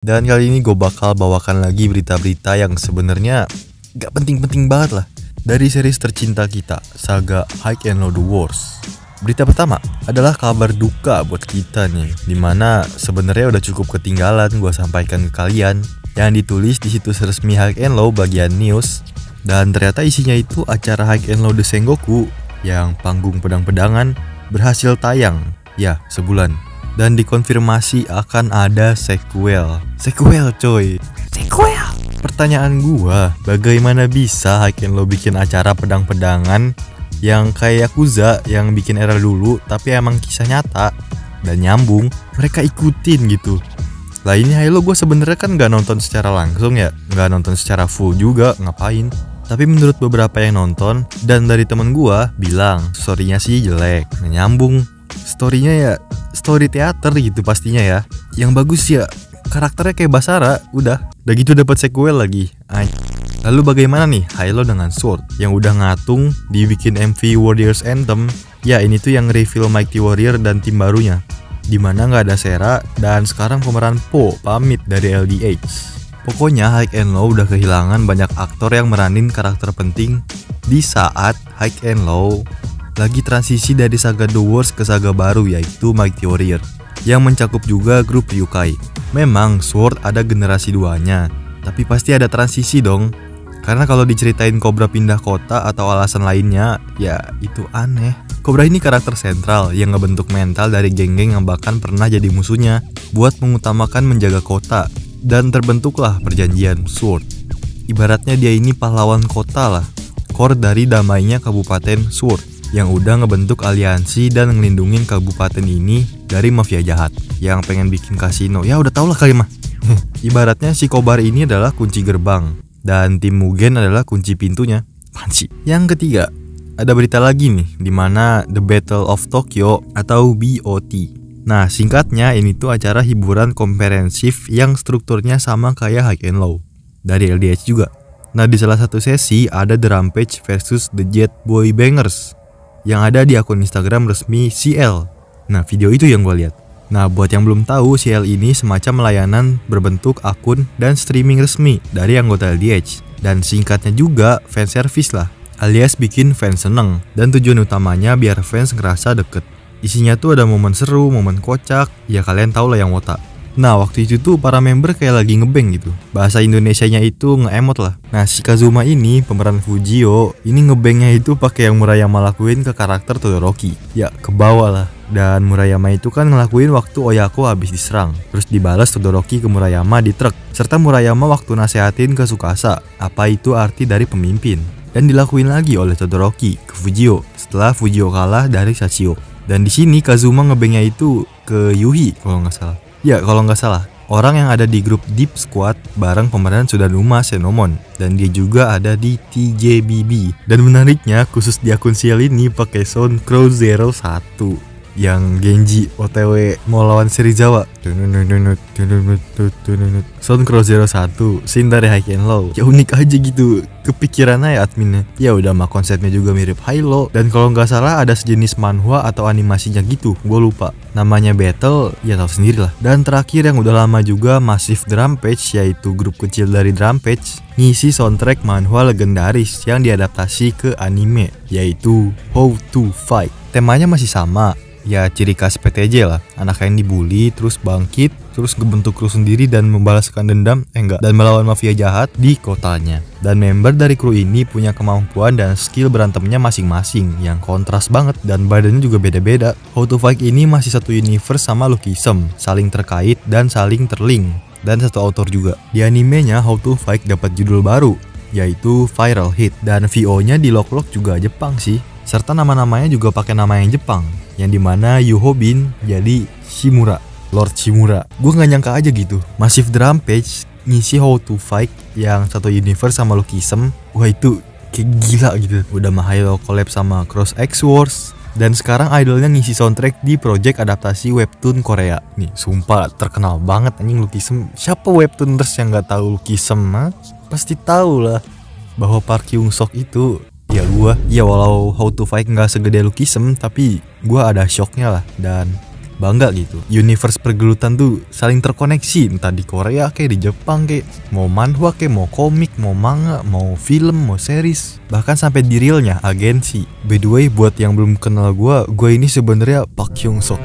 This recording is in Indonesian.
Dan kali ini gue bakal bawakan lagi berita-berita yang sebenarnya gak penting-penting banget lah dari series tercinta kita, saga High and Low The Wars. Berita pertama adalah kabar duka buat kita nih, dimana sebenarnya udah cukup ketinggalan gue sampaikan ke kalian yang ditulis di situs resmi High and Low bagian news. Dan ternyata isinya itu acara High and Low The Sengoku yang panggung pedang-pedangan berhasil tayang, ya sebulan. Dan dikonfirmasi akan ada sequel coy. Sequel. Pertanyaan gua, bagaimana bisa High and Low bikin acara pedang-pedangan yang kayak Yakuza yang bikin era dulu tapi emang kisah nyata dan nyambung, mereka ikutin gitu. Lah ini Halo gue sebenarnya kan gak nonton secara langsung ya, gak nonton secara full juga, ngapain. Tapi menurut beberapa yang nonton dan dari temen gua bilang storynya sih jelek, gak nyambung. Storynya ya story teater gitu pastinya ya. Yang bagus ya karakternya kayak Basara, udah gitu dapat sequel lagi. Lalu bagaimana nih Halo dengan Sword yang udah ngatung dibikin MV Warriors Anthem? Ya ini tuh yang reveal Mighty Warrior dan tim barunya, dimana nggak ada Sera dan sekarang pemeran Po pamit dari LDH. Pokoknya High and Low udah kehilangan banyak aktor yang meranin karakter penting di saat High and Low lagi transisi dari saga The Wars ke saga baru yaitu Mighty Warrior yang mencakup juga grup Ryukai. Memang Sword ada generasi 2-nya, tapi pasti ada transisi dong. Karena kalau diceritain Cobra pindah kota atau alasan lainnya, ya itu aneh. Cobra ini karakter sentral yang ngebentuk mental dari geng-geng yang bahkan pernah jadi musuhnya buat mengutamakan menjaga kota, dan terbentuklah perjanjian Sword. Ibaratnya dia ini pahlawan kota lah, core dari damainya Kabupaten Sword yang udah ngebentuk aliansi dan ngelindungin kabupaten ini dari mafia jahat yang pengen bikin kasino. Ya udah tau lah kali mah. Ibaratnya si Kobar ini adalah kunci gerbang dan tim Mugen adalah kunci pintunya. Panci. Yang ketiga, ada berita lagi nih dimana The Battle of Tokyo atau BOT. Nah singkatnya ini tuh acara hiburan komprehensif yang strukturnya sama kayak High and Low dari LDH juga. Nah di salah satu sesi ada The Rampage versus The Jet Boy Bangers yang ada di akun Instagram resmi CL. Nah video itu yang gue lihat. Nah buat yang belum tahu, CL ini semacam layanan berbentuk akun dan streaming resmi dari anggota LDH. Dan singkatnya juga fan service lah, alias bikin fans seneng. Dan tujuan utamanya biar fans ngerasa deket. Isinya tuh ada momen seru, momen kocak, ya kalian tau lah yang wota. Nah waktu itu tuh para member kayak lagi ngebeng gitu. Bahasa Indonesianya itu nge-emot lah. Nah si Kazuma ini pemeran Fujio ini ngebengnya itu pakai yang Murayama lakuin ke karakter Todoroki. Ya ke bawah lah. Dan Murayama itu kan ngelakuin waktu Oyako habis diserang, terus dibalas Todoroki ke Murayama di truk. Serta Murayama waktu nasehatin ke Tsukasa apa itu arti dari pemimpin. Dan dilakuin lagi oleh Todoroki ke Fujio setelah Fujio kalah dari Sachio. Dan di sini Kazuma ngebengnya itu ke Yuhi kalau nggak salah. Ya kalau nggak salah, orang yang ada di grup Deep Squad bareng pemeran Sudanuma Senomon, dan dia juga ada di TJBB. Dan menariknya khusus di akun CL ini pakai sound Crow 01 yang Genji OTW mau lawan Serizawa. Sound Crow 01 scene dari High and Low. Ya unik aja gitu, kepikiran aja adminnya. Ya udah mah konsepnya juga mirip Halo. Dan kalau nggak salah ada sejenis manhwa atau animasinya gitu, gue lupa namanya. Battle ya tahu sendiri lah. Dan terakhir yang udah lama juga Massive Rampage, yaitu grup kecil dari Rampage, ngisi soundtrack manhwa legendaris yang diadaptasi ke anime, yaitu How to Fight. Temanya masih sama, ya ciri khas PTJ lah, anak yang dibully terus bangkit, terus ngebentuk kru sendiri dan membalaskan dendam, dan melawan mafia jahat di kotanya. Dan member dari kru ini punya kemampuan dan skill berantemnya masing-masing yang kontras banget dan badannya juga beda-beda. How to Fight ini masih satu universe sama Lookism, saling terkait dan saling terlink, dan satu author juga. Di animenya How to Fight dapat judul baru, yaitu Viral Hit, dan VO-nya di Lock juga Jepang sih. Serta nama-namanya juga pakai nama yang Jepang, yang dimana Yuhobin jadi Shimura, Lord Shimura. Gue gak nyangka aja gitu, Massive Rampage ngisi How to Fight yang satu universe sama Lookism. Wah itu kayak gila gitu. Udah mah Halo collab sama Cross X Wars, dan sekarang idolnya ngisi soundtrack di project adaptasi webtoon Korea. Nih sumpah terkenal banget anjing Lookism. Siapa webtooners yang gak tahu Lookism? Pasti tahu lah bahwa Park Hyung Sok itu ya gua. Ya walau How to Fight nggak segede Lookism, tapi gua ada shocknya lah. Dan bangga gitu. Universe pergelutan tuh saling terkoneksi, entah di Korea kayak di Jepang kayak, mau manhwa kayak, mau komik, mau manga, mau film, mau series, bahkan sampai di realnya agensi. By the way, buat yang belum kenal gue ini sebenarnya Pak Hyung Sok.